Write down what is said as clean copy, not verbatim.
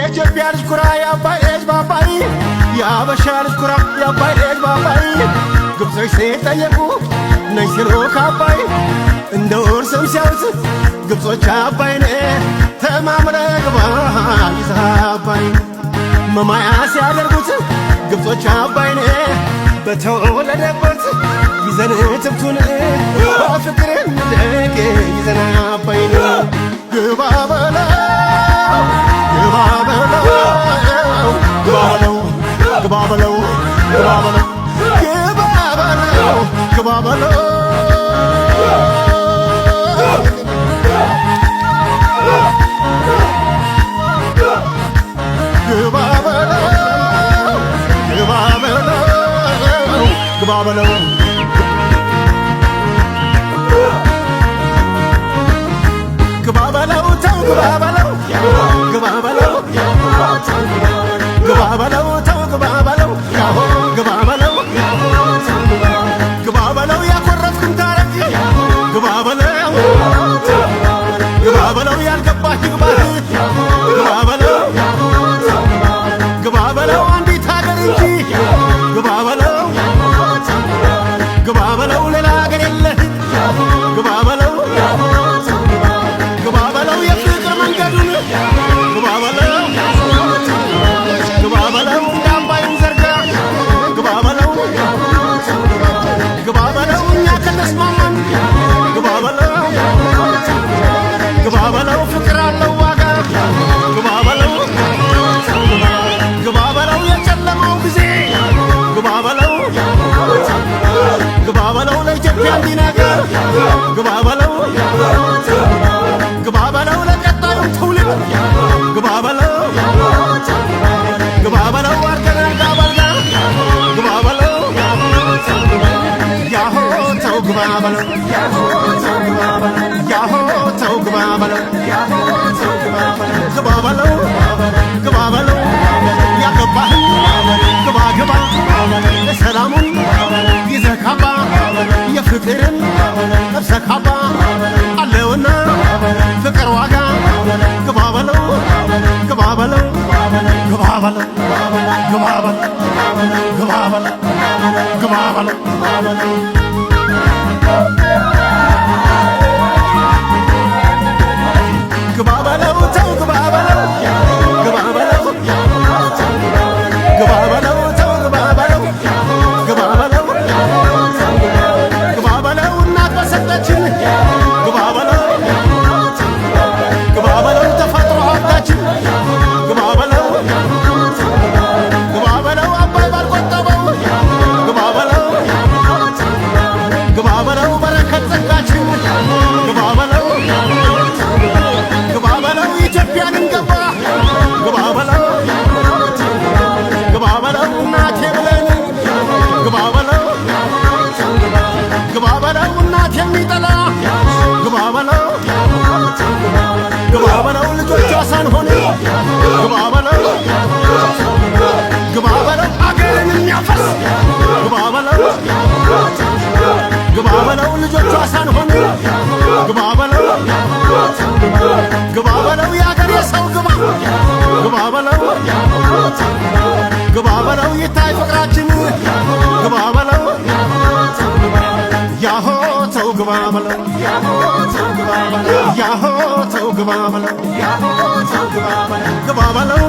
የኢትዮጵያ ልጅ ኩራ የአባይ ልጅ ባባይ የአበሻ ልጅ ኩራ የአባይ ልጅ ባባይ ግብጾች ሲጠየቁ ነኝ ሲሉ ከአባይ እንደ ወርሰም ሲያውት ግብጾች አባይን ተማምረ ግባ ይዘህ አባይ መማያ ሲያደርጉት ግብጾች አባይን በተወለደበት ይዘን ትብቱን በፍቅር እንደግ ይዘን አባይን ግባ በለው ግባ በለው ግባ በለው ግባ በለው ግባ በለው ግባ በለው ግባ በለው ግባ በለው ግባ በለው ግባ በለው ተው ግባ በለው ግባ በለው ግባ በለው ተው ግባ በለው ግባ በለው ግባ በለው ያኮረፍክን ታረቅ ግባ በለው ግባ በለው ያልገባህ ይግባህ ግባ በለው ግባ በለው አንዲት ሀገር እንጂ ግባ በለው ግባ በለው ሌላ ሀገር የለህ ግባ በለው ግባ በለው የፍቅር መንገዱን ግባ በለው ግባ በለው እንደ አምባይን ዘርጋ ግባ በለው ግባ በለው እኛ ከተስማማን ግባ በለው ግባ በለው ፍቅር አለው ዋጋ ግባ በለው ግባ በለው የጨለማው ጊዜ ግባ በለው ግባ በለው ለኢትዮጵያ እንዲነጋ ግባ በለው ግባ በለው ለቀጣዩ ትውልድ ግባ በለው ግባ በለው አርገናጋ በልጋ ግባ በለው ያሆ ተው ግባ በለው ያሆ ተው ግባ በለው ግባ በለው ግባ በለው ያገባህን ግባ ግባ ለሰላሙን ይዘህ ካባ የፍቅርን ነፍሰ ካባ አለውና ፍቅር ዋጋ ግባ በለው ግባ በለው ግባ በለው ግባ በለው ግባ በለው ግባ በለው ግባ በለው ተው ግባ በለው ግባ በለው ግባ በለው ተው ግባ በለው ግባ በለው ግባ በለው እናት በሰጠችን ግባ በለው ግባ በለው ተፈጥሮ ሀብታችን ግባ በለው ግባ በለው አባይ ባልቆጠበው ግባ በለው ግባ በለው በረከት ጸጋችን ግባ በለው ግባ በለው ኢትዮጵያን እንገባ ግባ በለው ግባ በለው እናቴ ብለን ግባ በለው ግባ በለው እናት የሚጠላ ግባ በለው ግባ በለው ልጆቿ ሳንሆን ግባ በለው ግባ በለው አገርን የሚያፈስ ግባ በለው ግባ በለው ልጆቿ ሳንሆን ግባ በለው ግባ በለው የአገር የሰው ግባ ግባ በለው ግባ በለው ይታይ ፍቅራችን ግባ በለው ያሆ ተው ግባ በለው ያሆ ተው ግባ በለው ግባ በለው